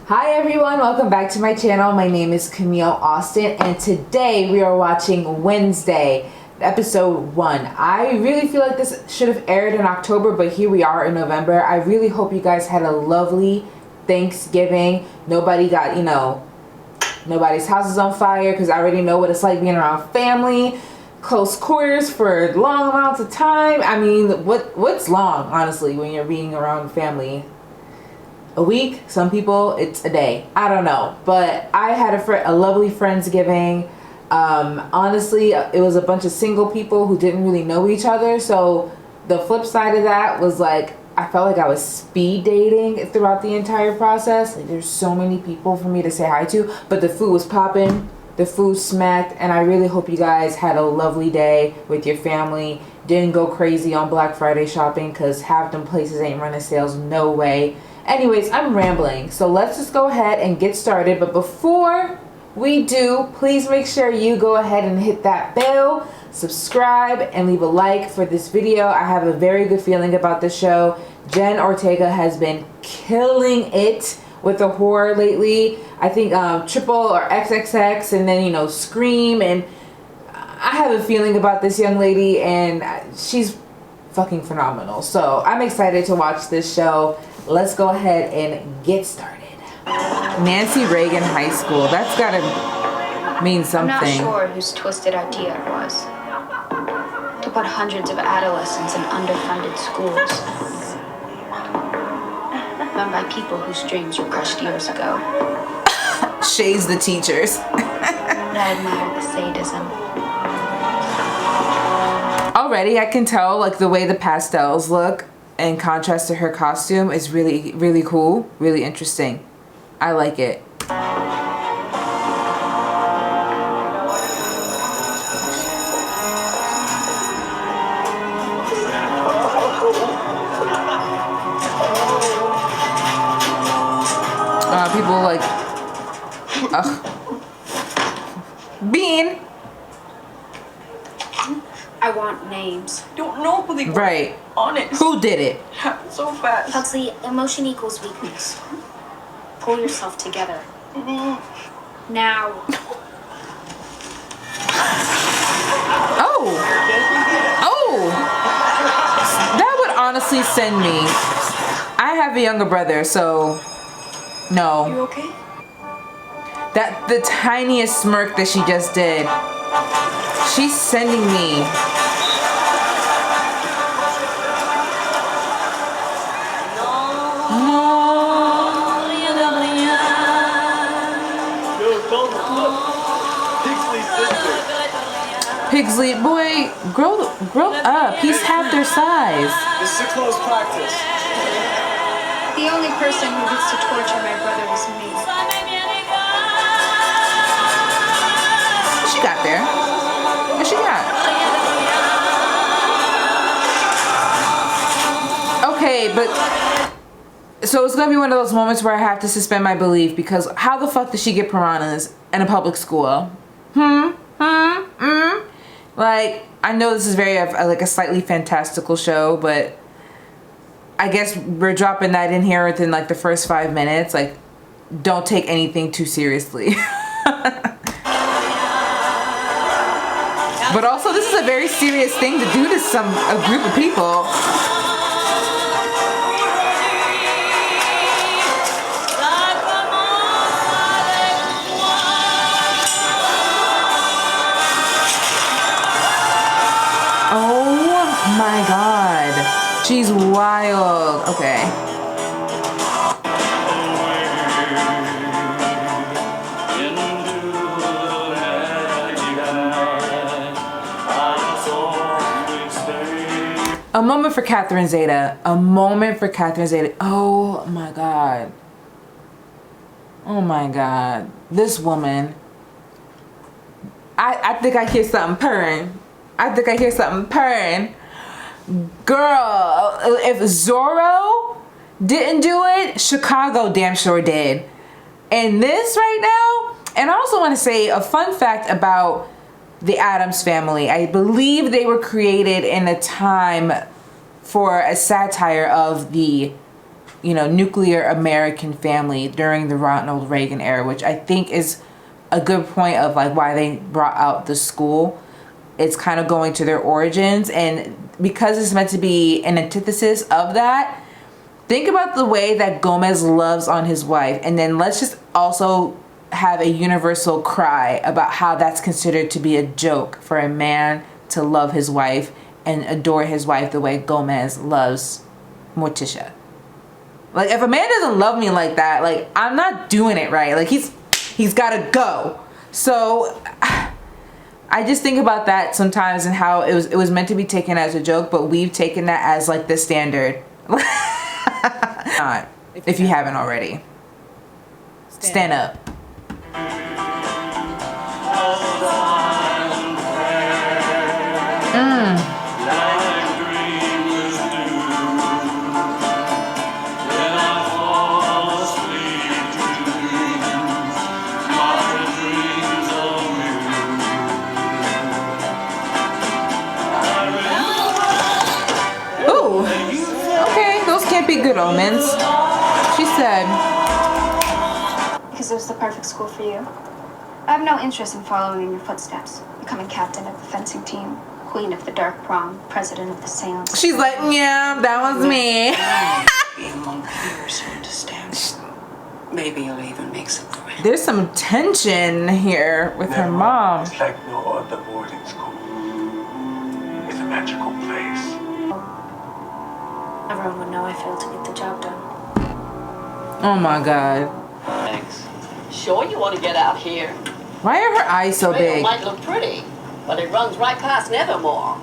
Hi everyone, welcome back to my channel. My name is Camille Austin and today we are watching Wednesday, episode 1. I really feel like this should have aired in October, but here we are in November. I really hope you guys had a lovely Thanksgiving. Nobody got, nobody's house is on fire, because I already know what it's like being around family, close quarters for long amounts of time. I mean, what's long, honestly, when you're being around family? A week? Some people it's a day. I don't know, but I had a lovely Friendsgiving. Honestly, it was a bunch of single people who didn't really know each other, so the flip side of that was like I felt like I was speed dating throughout the entire process. Like, there's so many people for me to say hi to, but the food was popping, the food smacked, and I really hope you guys had a lovely day with your family. Didn't go crazy on Black Friday shopping, because half them places ain't running sales, no way. Anyways, I'm rambling, so let's just go ahead and get started. But before we do, please make sure you go ahead and hit that bell, subscribe, and leave a like for this video. I have a very good feeling about this show. Jen Ortega has been killing it with the horror lately. I think Triple or XXX, and then Scream, and I have a feeling about this young lady, and she's fucking phenomenal. So I'm excited to watch this show. Let's go ahead and get started. Nancy Reagan High School. That's gotta mean something. I'm not sure whose twisted idea it was to put hundreds of adolescents in underfunded schools, run by people whose dreams were crushed years ago. Shades the teachers. But I admire the sadism. Already I can tell, like, the way the pastels look in contrast to her costume is really, really cool, really interesting. I like it. People like, Bean. I want names. Don't know who they were. Right. Honest. Who did it? Happened so fast. Huxley, emotion equals weakness. Pull yourself together. Now. Oh. That would honestly send me. I have a younger brother, so no. You okay? That the tiniest smirk that she just did. She's sending me. Pigsley, boy, grow up. He's half their size. It's 6 months practice. The only person who gets to torture my brother is me. She got there. What she got? Okay, but so it's gonna be one of those moments where I have to suspend my belief, because how the fuck did she get piranhas in a public school? Like, I know this is very like a slightly fantastical show, but I guess we're dropping that in here within like the first 5 minutes. Like, don't take anything too seriously. But also, this is a very serious thing to do to a group of people. Oh my God. She's wild. Okay. A moment for Catherine Zeta. A moment for Catherine Zeta. Oh my God. Oh my God. This woman. I think I hear something purring. Girl, if Zorro didn't do it, Chicago damn sure did. And this right now, and I also want to say a fun fact about the Addams Family. I believe they were created in a time for a satire of the nuclear American family during the Ronald Reagan era, which I think is a good point of like why they brought out the school. It's kind of going to their origins, and because it's meant to be an antithesis of that, think about the way that Gomez loves on his wife, and then let's just also have a universal cry about how that's considered to be a joke for a man to love his wife and adore his wife the way Gomez loves Morticia. Like, if a man doesn't love me like that, like, I'm not doing it right. Like, he's gotta go. So I just think about that sometimes and how it was meant to be taken as a joke, but we've taken that as like the standard. Not, if you haven't already. Stand up. Be good omens, she said. Because it was the perfect school for you. I have no interest in following in your footsteps, becoming captain of the fencing team, queen of the dark prom, president of the seance. She's like, yeah, that was me. Be among peers who understand. Maybe you'll even make some friends. There's some tension here with her mom. It's like no other boarding school. It's a magical place. Everyone would know I failed to get the job done. Oh my god. Thanks. Sure you want to get out here? Why are her eyes so It big? might look pretty, but it runs right past Nevermore.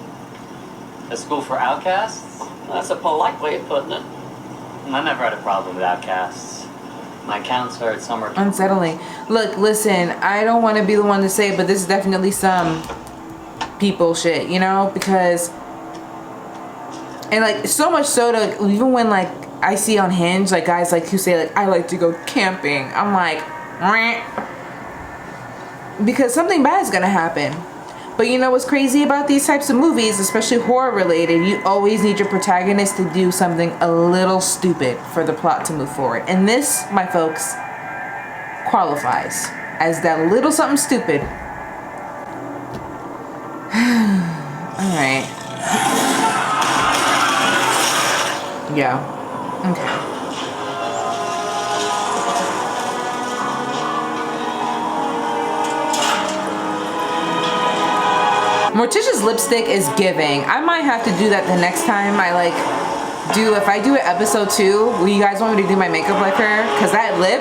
A school for outcasts? That's a polite way of putting it. I never had a problem with outcasts. My counselor at summer camp. Unsettling. Look, listen, I don't want to be the one to say it, but this is definitely some people shit, because and like so much so to even when like I see on Hinge like guys like who say like I like to go camping, I'm like meh. Because something bad is gonna happen. But you know what's crazy about these types of movies, especially horror related, you always need your protagonist to do something a little stupid for the plot to move forward, and this, my folks, qualifies as that little something stupid. All right. Yeah. Okay. Morticia's lipstick is giving. I might have to do that the next time I if I do an episode 2, will you guys want me to do my makeup like her? Cause that lip.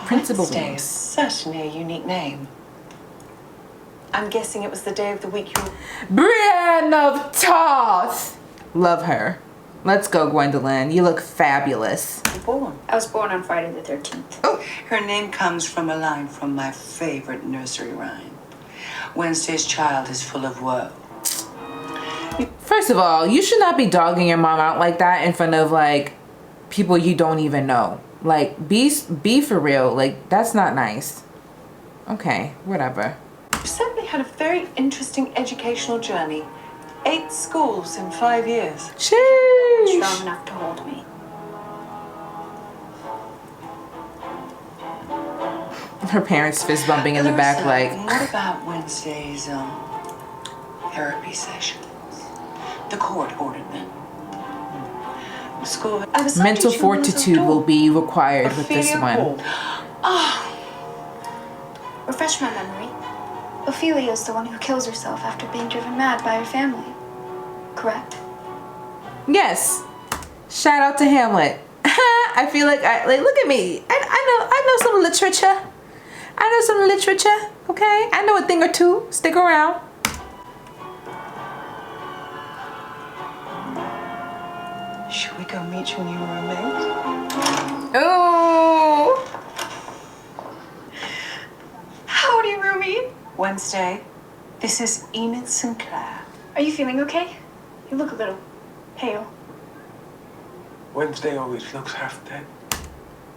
Principal Wednesday Wings. is certainly a unique name. I'm guessing it was the day of the week you were Brienne of Tarth. Love her. Let's go, Gwendolyn. You look fabulous. born. I was born on Friday the 13th. Oh, her name comes from a line from my favorite nursery rhyme. Wednesday's child is full of woe. First of all, you should not be dogging your mom out like that in front of like people you don't even know. Like be for real. Like that's not nice. Okay, whatever. You certainly had a very interesting educational journey. 8 schools in 5 years. Sheesh. Strong enough to hold me. Her parents fist bumping in the back like. What about Wednesday's therapy sessions? The court ordered them. The school. Mental fortitude will be required with this one. Refresh my memory. Ophelia is the one who kills herself after being driven mad by her family. Correct? Yes. Shout out to Hamlet. I feel like look at me. I know some literature. I know some literature. Okay, I know a thing or two. Stick around. Should we go meet your new roommate? Ooh. Howdy, roomie. Wednesday, this is Enid Sinclair. Are you feeling okay? You look a little pale. Wednesday always looks half dead.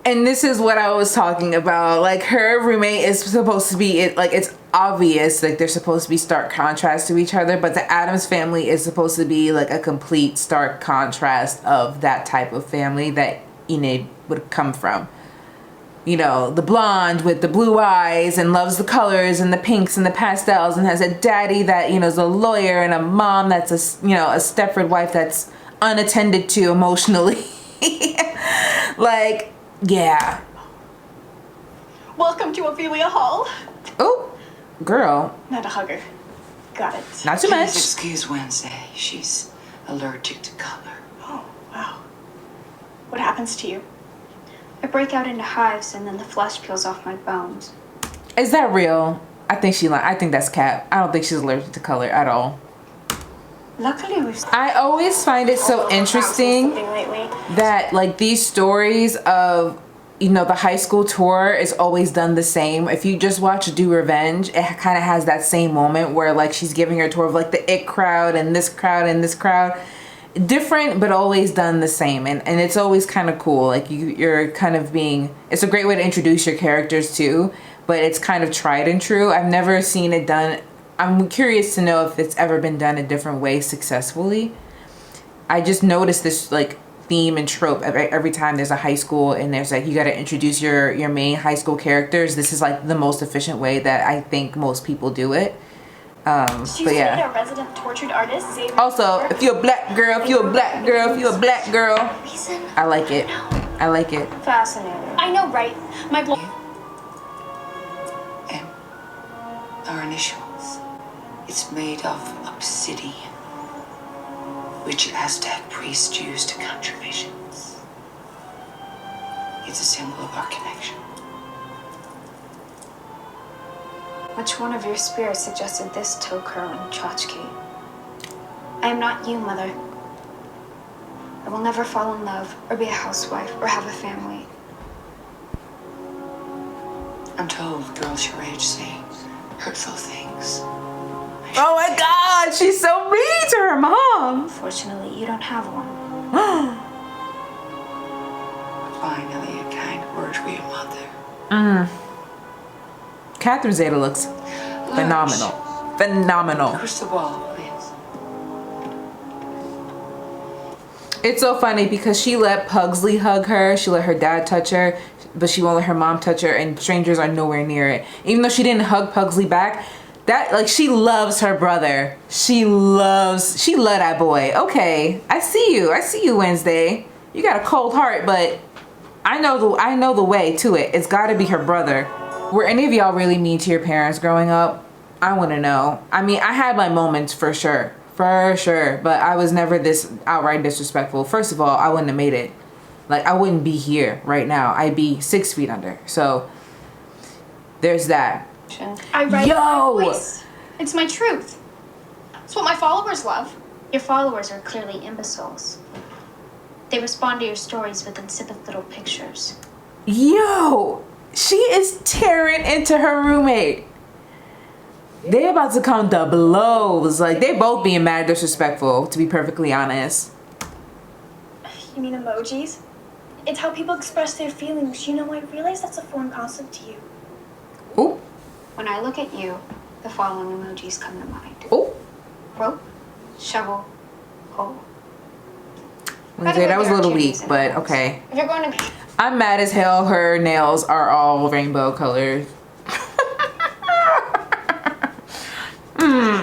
And this is what I was talking about. Like her roommate is supposed to be it's obvious, like they're supposed to be stark contrast to each other, but the Addams family is supposed to be like a complete stark contrast of that type of family that Enid would come from. You know, the blonde with the blue eyes and loves the colors and the pinks and the pastels, and has a daddy that, you know, is a lawyer, and a mom that's a Stepford wife that's unattended to emotionally. Like, yeah. Welcome to Ophelia Hall. Oh, girl. Not a hugger. Got it. Not too much. Please excuse Wednesday. She's allergic to color. Oh, wow. What happens to you? I break out into hives and then the flesh peels off my bones. Is that real? I think that's cap. I don't think she's allergic to color at all. Luckily, we've I always find it so interesting that like these stories of, you know, the high school tour is always done the same. If you just watch Do Revenge, it kind of has that same moment where like she's giving her tour of like the it crowd and this crowd and this crowd. Different, but always done the same, and it's always kind of cool. Like you're kind of being, it's a great way to introduce your characters too, but it's kind of tried and true. I've never seen it done. I'm curious to know if it's ever been done a different way successfully. I just noticed this like theme and trope every time there's a high school and there's like, you got to introduce your main high school characters. This is like the most efficient way that I think most people do it. But yeah. A resident tortured artist. Also, if you're a black girl, if you're a black girl, if you're a black girl, I like it. I like it. Fascinating. I know, right? My blood. And our initials. It's made of obsidian, which Aztec priests used to conjure visions. It's a symbol of our connection. Which one of your spirits suggested this to occur on Tchotchke? I am not you, Mother. I will never fall in love, or be a housewife, or have a family. I'm told girls your age say hurtful things. Oh my God, she's so mean to her mom. Unfortunately, you don't have one. Finally, a kind word for your mother. Catherine Zeta looks phenomenal. Phenomenal. Crystal ball, please. It's so funny because she let Pugsley hug her, she let her dad touch her, but she won't let her mom touch her, and strangers are nowhere near it. Even though she didn't hug Pugsley back, that like she loves her brother. She love that boy. Okay, I see you, Wednesday. You got a cold heart, but I know the way to it. It's got to be her brother. Were any of y'all really mean to your parents growing up? I want to know. I mean, I had my moments for sure, but I was never this outright disrespectful. First of all, I wouldn't have made it. Like, I wouldn't be here right now. I'd be 6 feet under. So there's that. I write Yo! my voice. It's my truth. It's what my followers love. Your followers are clearly imbeciles. They respond to your stories with insipid little pictures. Yo! She is tearing into her roommate. They about to come to blows. Like, they both being mad disrespectful, to be perfectly honest. You mean emojis? It's how people express their feelings. You know, I realize that's a foreign concept to you. Ooh. When I look at you, the following emojis come to mind. Ooh. Rope, shovel, hole. Wednesday, that was a little weak, but okay. If you're going to... I'm mad as hell her nails are all rainbow colors.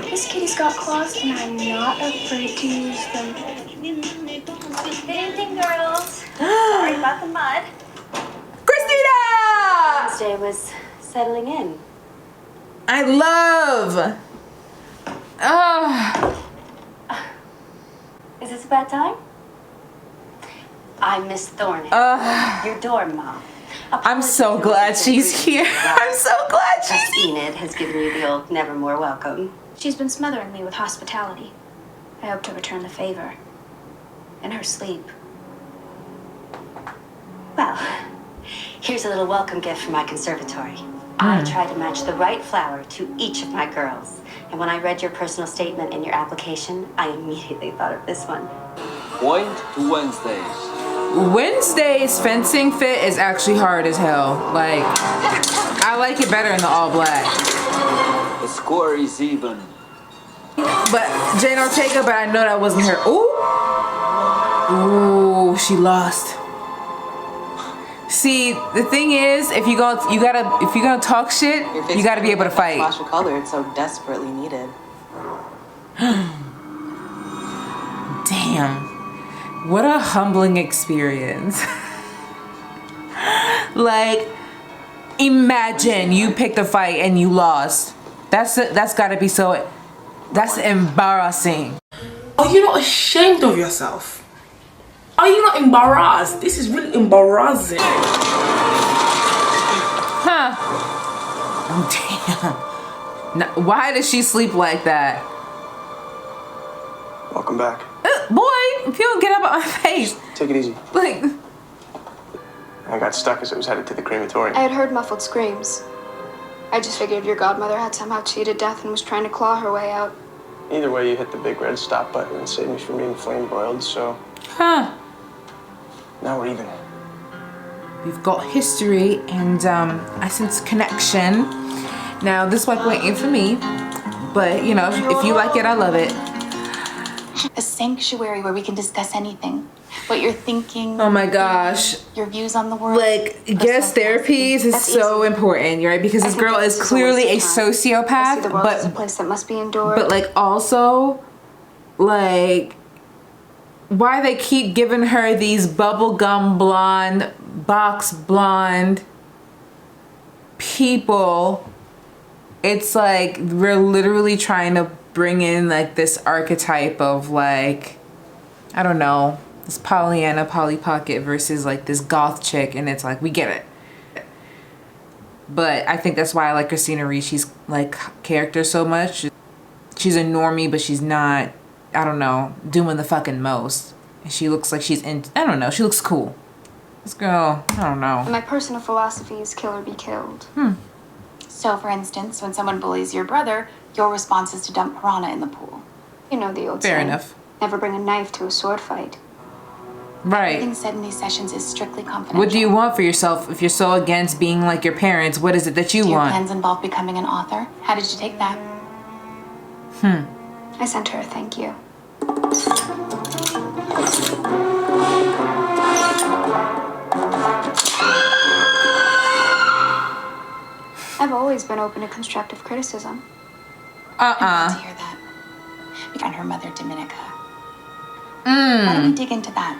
This kitty's got claws and I'm not afraid to use them. Good evening, girls. Sorry about the mud. Christina! Wednesday was settling in. I love. Is this a bad time? I'm Miss Thorne, your dorm mom. I'm so glad she's here. I'm so glad she's here. Enid has given you the old Nevermore welcome. She's been smothering me with hospitality. I hope to return the favor. In her sleep. Well, here's a little welcome gift from my conservatory. I try to match the right flower to each of my girls. And when I read your personal statement in your application, I immediately thought of this one. Point to Wednesday. Wednesday's fencing fit is actually hard as hell. Like, I like it better in the all black. The score is even. But Jane Ortega, but I know that wasn't her. Ooh, she lost. See, the thing is, if you're gonna talk shit, you gotta be able to fight. Flash of color, it's so desperately needed. Damn, what a humbling experience. Like, imagine you picked a fight and you lost. That's gotta be so. That's embarrassing. Are you not ashamed of yourself? Are you not embarrassed? This is really embarrassing. Huh. Oh, damn. Now, why does she sleep like that? Welcome back. Boy, if you don't get up on my face. Take it easy. Like, I got stuck as I was headed to the crematorium. I had heard muffled screams. I just figured your godmother had somehow cheated death and was trying to claw her way out. Either way, you hit the big red stop button and saved me from being flame broiled, so huh. now we're even. We've got history and I sense connection. Now this wipe ain't for me, but you know, if you like it, I love it. A sanctuary where we can discuss anything. What you're thinking. Oh my gosh. Your views on the world. Like, guest therapies is so important, right? Because this girl is clearly a sociopath, the world is a place that must be endured. but like also, like, why they keep giving her these bubblegum blonde, box blonde people. It's like we're literally trying to bring in like this archetype of like, I don't know, this Pollyanna, Polly Pocket versus like this goth chick, and it's like, we get it. But I think that's why I like Christina Ricci's like character so much. She's a normie, but she's not, I don't know, doing the fucking most. And she looks like she's in, I don't know, she looks cool. This girl, I don't know. My personal philosophy is kill or be killed. So, for instance, when someone bullies your brother, your response is to dump piranha in the pool. You know the old Fair saying. enough. Never bring a knife to a sword fight. Right. Everything said in these sessions is strictly confidential. What do you want for yourself if you're so against being like your parents? What is it that you Do your want? plans involve becoming an author? How did you take that? I sent her a thank you. I've always been open to constructive criticism. I'm glad to hear that. And her mother, Dominica. Why don't we dig into that?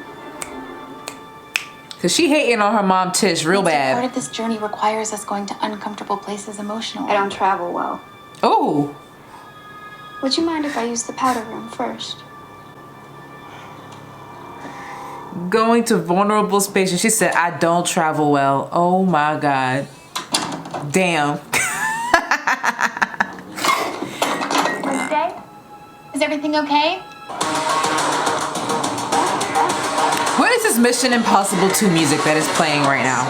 Cause she hating on her mom Tish real Part bad. of this journey requires us going to uncomfortable places emotionally. I don't travel well. Oh, Would you mind if I use the powder room first? going to vulnerable spaces. She said, I don't travel well. Oh my God. Damn. Wednesday? Is everything okay? What is this Mission Impossible 2 music that is playing right now?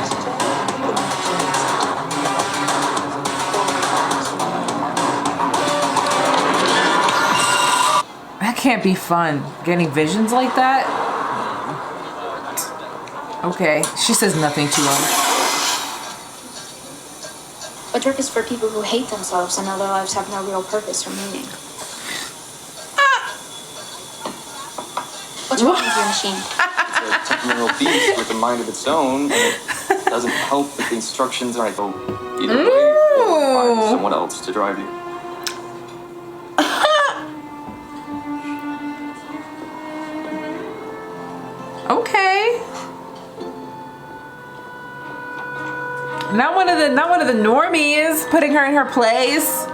That can't be fun. Getting visions like that? Okay, she says nothing to him. A trip is for people who hate themselves and know their lives have no real purpose or meaning. What's wrong with your machine? It's a technical beast with a mind of its own, and it doesn't help that the instructions aren't so either way or find someone else to drive you. Okay. Not one of the normies putting her in her place.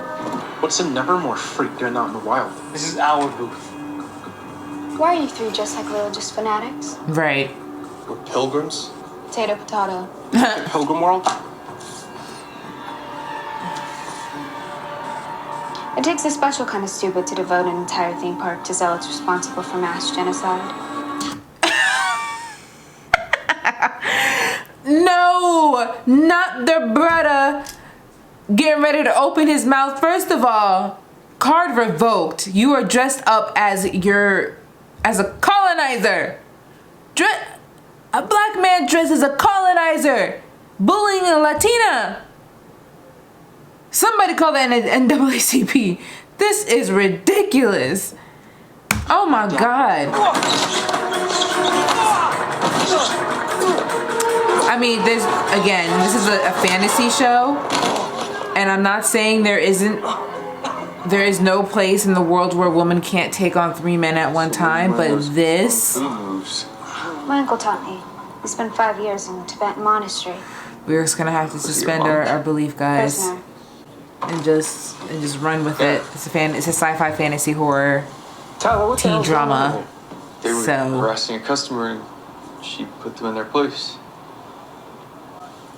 What's a Nevermore freak doing out in the wild? This is our booth. Why are you three just like religious fanatics? Right. We're pilgrims? Potato, potato. Pilgrim World? It takes a special kind of stupid to devote an entire theme park to zealots responsible for mass genocide. No, not the brother getting ready to open his mouth. First of all, card revoked. You are dressed up as a colonizer. A black man dressed as a colonizer, bullying a Latina. Somebody call that an NAACP. This is ridiculous. Oh my God. I mean, this is a fantasy show, and I'm not saying there is no place in the world where a woman can't take on 3 men at one time, but this. My uncle taught me. He spent 5 years in a Tibetan monastery. We're just gonna have to suspend our belief, guys, Prisoner. and just run with it. It's a sci-fi fantasy horror teen drama. They were So harassing a customer and she put them in their place.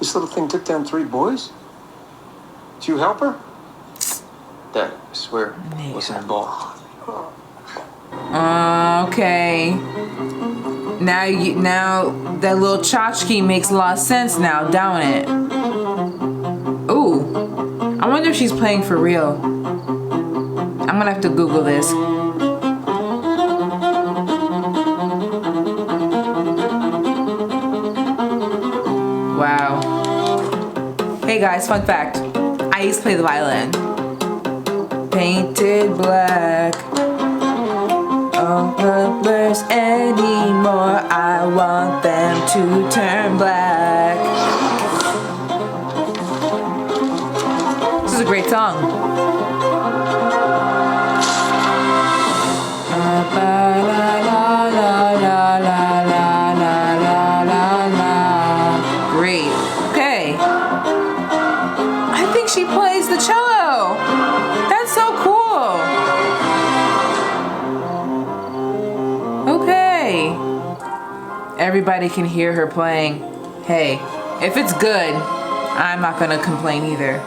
This little thing took down 3 boys? Did you help her? That, I swear, wasn't involved. okay. Now that little tchotchke makes a lot of sense now, don't it? Ooh, I wonder if she's playing for real. I'm gonna have to Google this. Wow. Hey guys, fun fact. I used to play the violin. Painted black. Oh, colors anymore. I want them to turn black. This is a great song. Great. Okay. I think she plays the cello. That's so cool. Okay. Everybody can hear her playing. Hey, if it's good, I'm not gonna complain either.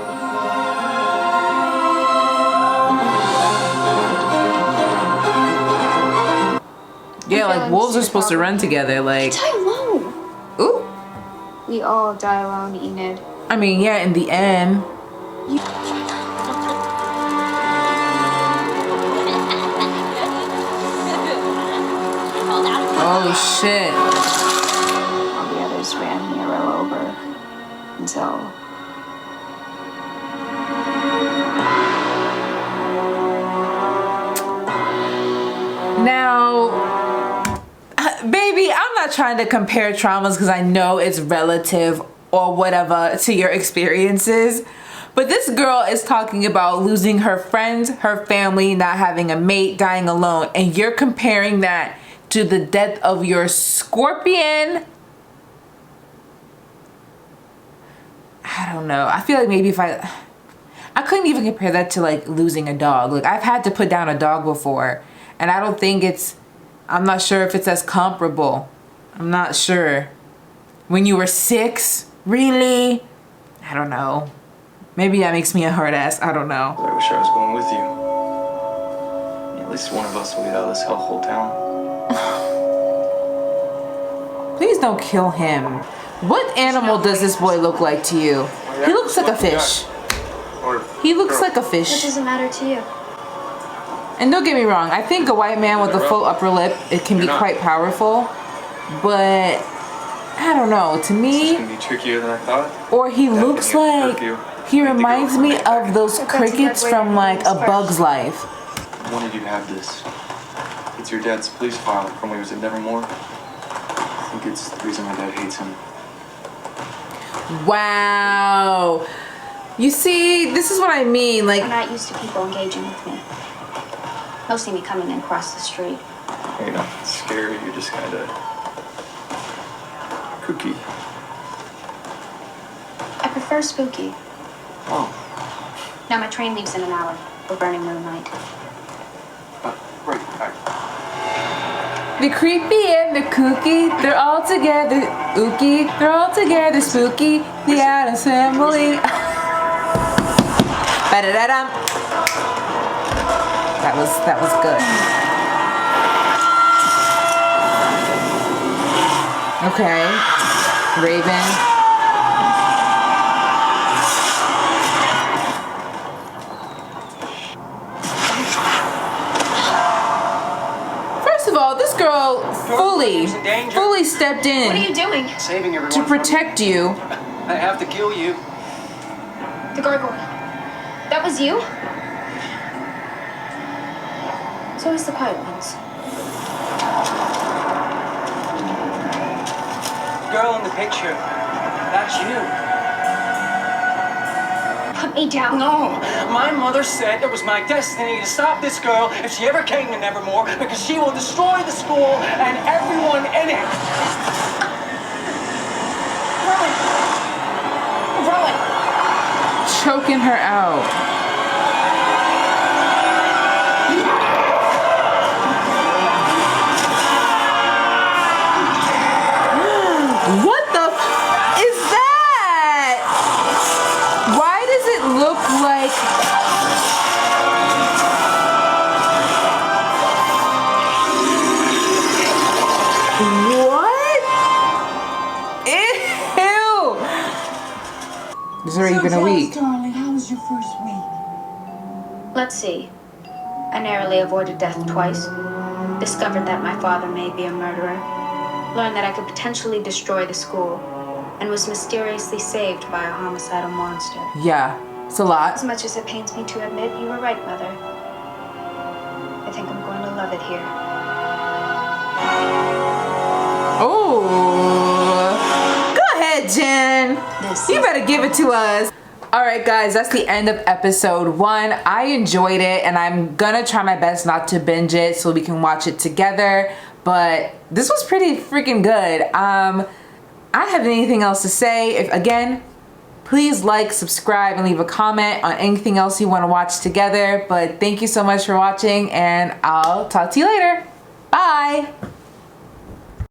Yeah, like wolves are supposed to run together, like. Die alone. Ooh. We all die alone, Enid. I mean, yeah, in the end. Oh shit. All the others ran Nero over until. Now, baby, I'm not trying to compare traumas because I know it's relative or whatever to your experiences. But this girl is talking about losing her friends, her family, not having a mate, dying alone. And you're comparing that to the death of your scorpion. I don't know. I feel like maybe if I couldn't even compare that to like losing a dog. Like I've had to put down a dog before. And I don't think I'm not sure if it's as comparable. I'm not sure. When you were 6, really? I don't know. Maybe that makes me a hard ass. I don't know. I wish I was going with you. At least one of us will get out of this hellhole town. Please don't kill him. What animal does this boy look like to you? He looks like a fish. He looks like a What fish. does it matter to you? And don't get me wrong, I think a white man with a full upper lip, it can be quite powerful. But I don't know, to me, It's gonna be trickier than I thought. or he looks like, he reminds me of those crickets from like A Bug's Life. I wanted you to have this. It's your dad's police file from when he was at Nevermore. I think it's the reason my dad hates him. Wow. You see, this is what I mean, like, I'm not used to people engaging with me. Mostly me coming in across the street. You're not scary, you're just kind of kooky. I prefer spooky. Oh, Now my train leaves in an hour. We're burning moonlight. right. the creepy and the kooky, they're all together, ooky, they're all together, spooky, the Addams Family. Ba-da-da-dum. That was good. Okay. Raven. First of all, this girl fully stepped in What are you doing? Saving everyone to protect you. I have to kill you. The gargoyle. That was you? It's always the quiet ones. Girl in the picture. That's you. Put me down. No, my mother said it was my destiny to stop this girl if she ever came to Nevermore because she will destroy the school and everyone in it. Run! Choking her out. What the is that? Why does it look like what? Ew! Is there even a week? Darling, how was your first week? Let's see. I narrowly avoided death twice. Discovered that my father may be a murderer. Learned that I could potentially destroy the school. And was mysteriously saved by a homicidal monster. Yeah, it's a lot. As much as it pains me to admit, you were right, Mother. I think I'm going to love it here. Oh, go ahead, Jen. You better give it to us. All right, guys, that's the end of episode 1. I enjoyed it, and I'm gonna try my best not to binge it so we can watch it together. But this was pretty freaking good. I don't have anything else to say. If again, please like, subscribe, and leave a comment on anything else you want to watch together. But thank you so much for watching, and I'll talk to you later. Bye.